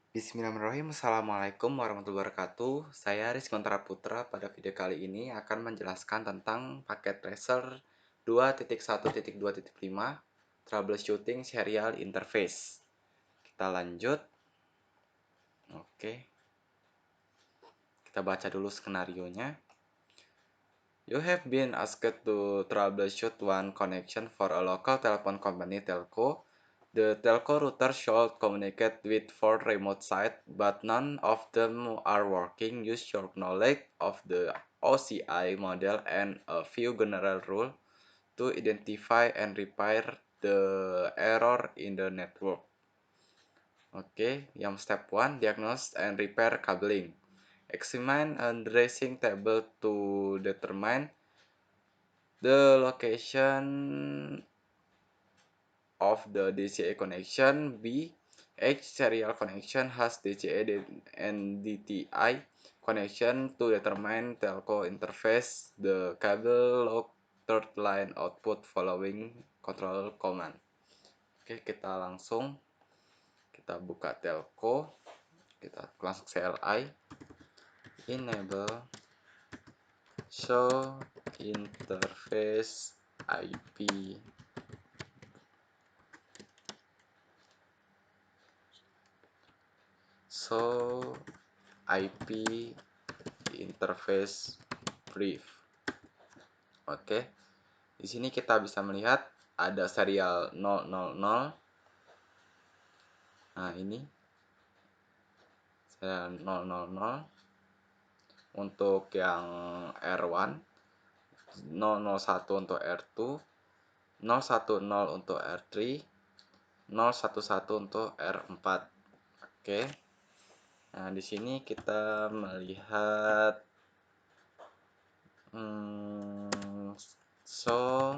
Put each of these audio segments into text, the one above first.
Bismillahirrahmanirrahim. Assalamualaikum warahmatullahi wabarakatuh. Saya Rizkontra Putra. Pada video kali ini akan menjelaskan tentang paket tracer 2.1.2.5 troubleshooting serial interface. Kita lanjut. Oke. Kita baca dulu skenarionya. You have been asked to troubleshoot one connection for a local telephone company telco. The telco router should communicate with 4 remote sites, but none of them are working. Use your knowledge of the OCI model and a few general rules to identify and repair the error in the network. Oke, yang step 1, diagnose and repair cabling. Examine a dressing table to determine the location of the DCA connection. B. Each serial connection has DCA and DTI connection to determine telco interface. The cable log third line output following control command. Oke, kita buka telco. Kita langsung CLI. Enable show interface IP. So IP interface brief. Oke. Di sini kita bisa melihat ada serial 000. Nah, ini serial 000 untuk yang R1, 001 untuk R2, 010 untuk R3, 011 untuk R4. Oke. Nah, di sini kita melihat show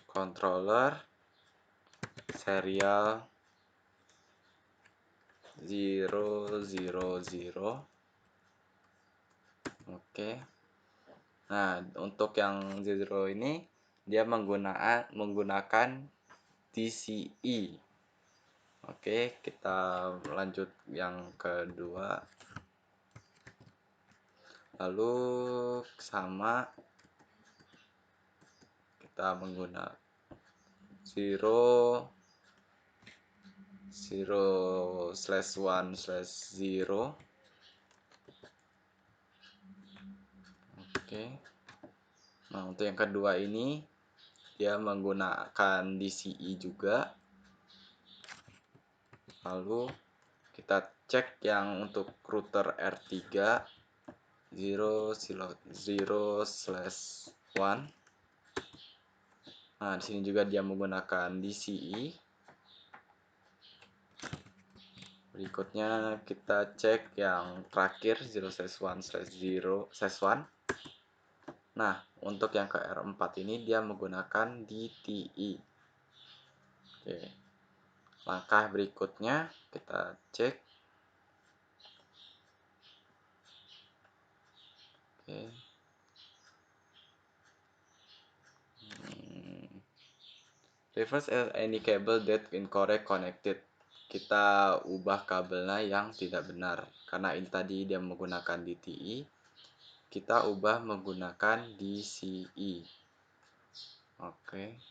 controller serial 000. Oke. Nah, untuk yang 0 ini dia menggunakan DCE. Oke, kita lanjut yang kedua. Lalu sama kita menggunakan 0/1/0. Oke. Nah, untuk yang kedua ini dia menggunakan DCE juga. Lalu kita cek yang untuk router R3 0/1. Nah, di sini juga dia menggunakan DCE. Berikutnya kita cek yang terakhir 0/1/0/1. Nah, untuk yang ke R4 ini dia menggunakan DTE. Oke. Langkah berikutnya kita cek. Oke. Reverse any cable that incorrect connected. Kita ubah kabelnya yang tidak benar. Karena ini tadi dia menggunakan DTE, kita ubah menggunakan DCE. Oke.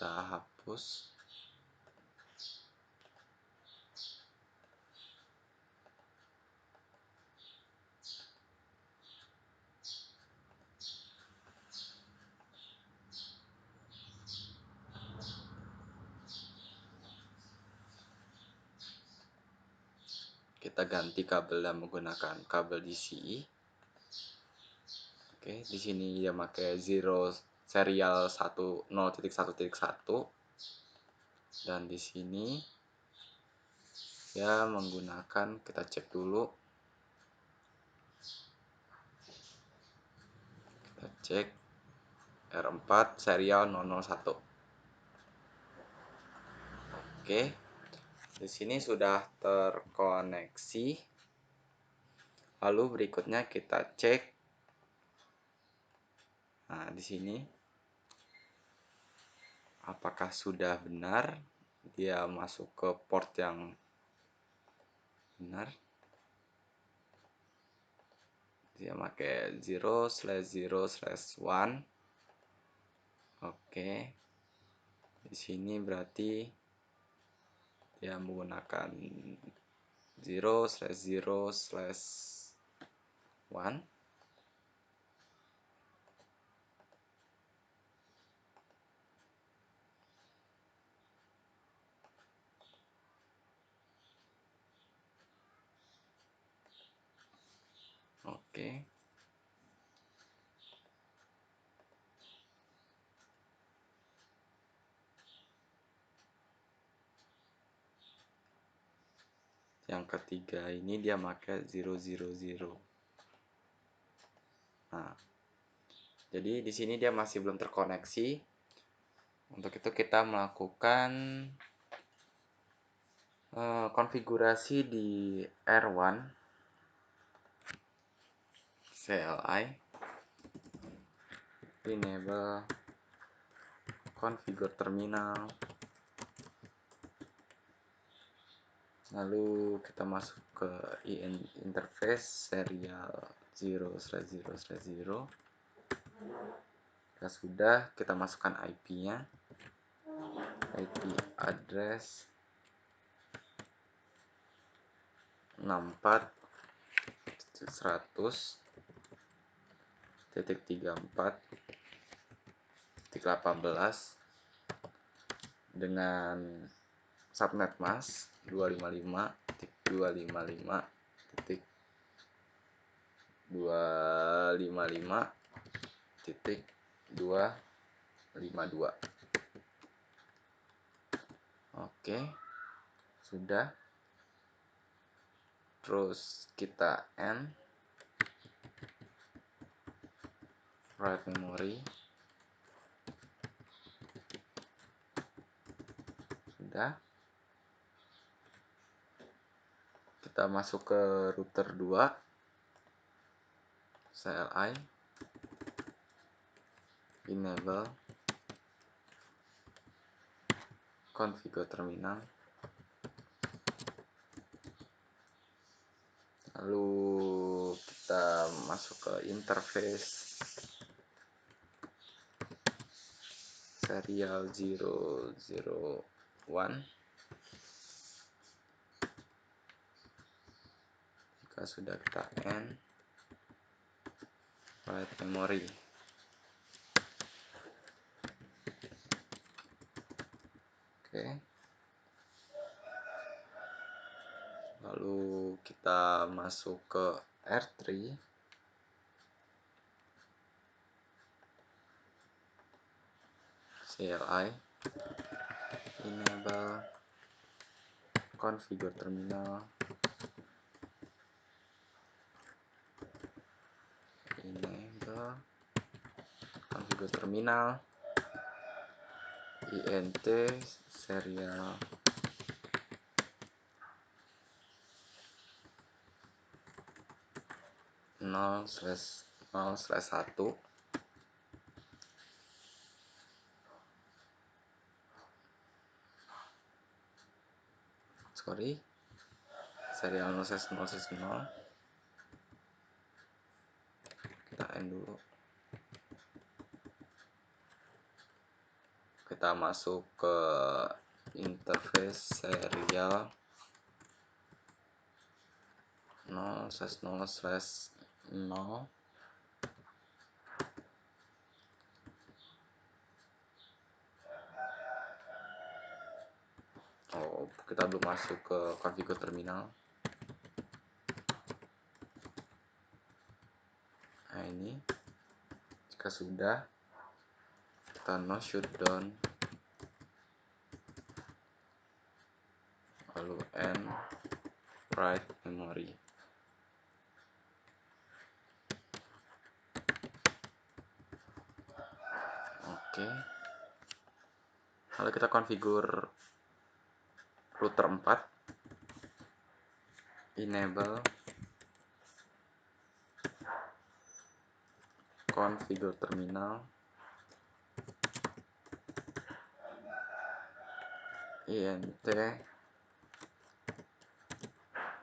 Kita hapus. Kita ganti kabel dan menggunakan kabel DCE. Oke, di sini dia pakai serial 0.1.1 dan di sini ya menggunakan, kita cek dulu. Kita cek R4 serial 001. Oke. Di sini sudah terkoneksi. Lalu berikutnya kita cek. Nah, di sini apakah sudah benar dia masuk ke port yang benar. Dia pakai 0/0/1. Oke, di sini berarti dia menggunakan 0/0/1. Oke, yang ketiga ini dia pakai 0/0/0. Nah, jadi di sini dia masih belum terkoneksi. Untuk itu kita melakukan konfigurasi di R1 CLI, enable configure terminal, lalu kita masuk ke interface serial 0/0/0. Jika sudah, kita masukkan IP-nya, IP address 64.100.34.18 dengan subnet mask 255.255.255.252. Oke, sudah. Terus kita end write memory. Sudah. Kita masuk ke router 2 CLI, enable configure terminal, lalu kita masuk ke interface serial 0/0/1. Jika sudah, kita end write memory. Oke, lalu kita masuk ke R3 CLI, enable configure terminal, enable configure terminal, int serial 0/0/1. Serial 0/0/0. Kita end dulu. Kita masuk ke interface serial 0/0/0. Oh, kita belum masuk ke configure terminal. Nah, ini jika sudah, kita no shutdown, lalu end write memory. Oke, lalu kita configure router 4, enable configure terminal, int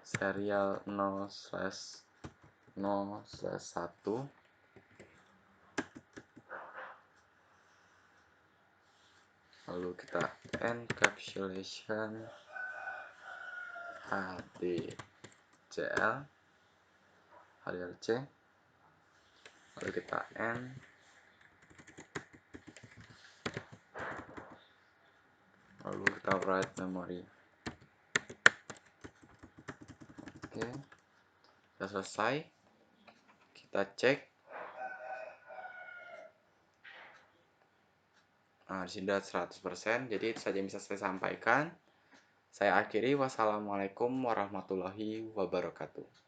serial 0/0/1, lalu kita encapsulation HDCL HDLC, lalu kita end, lalu kita write memory. Oke, sudah selesai. Kita cek. Nah, di sini sudah 100%. Jadi itu saja yang bisa saya sampaikan. Saya akhiri. Wassalamualaikum warahmatullahi wabarakatuh.